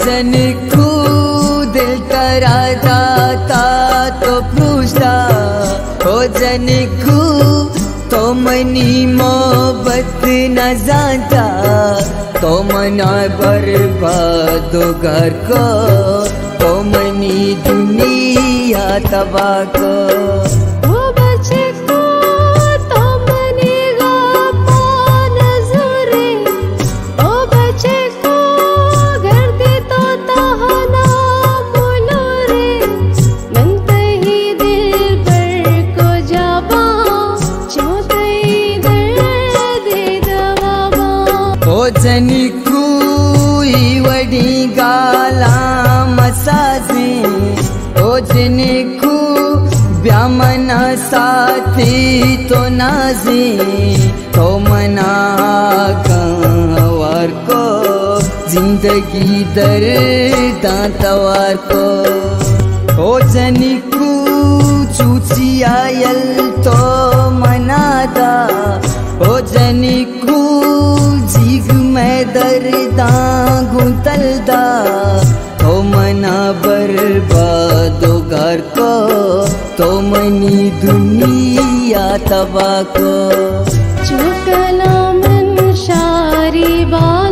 जन को दिल करा जाता तो पूछता हो जन को तो मनी मोहब्बत न जाता तो मना बर्बाद घर को तो मनी दुनिया तबाह को जनी कोई वडी गाला मसाजी ओ जनी को ब्यामना साथी तो नाजी तो मना गंवार को जिंदगी दर्द तवार को ओ जनी को चूचिया यल तो मनादा ओ जनी को जीग मैं दर्दा गुंतलदा तो मना बर्बादो घर को तो मनी दुनिया तबाह को जो कलाम शारी बा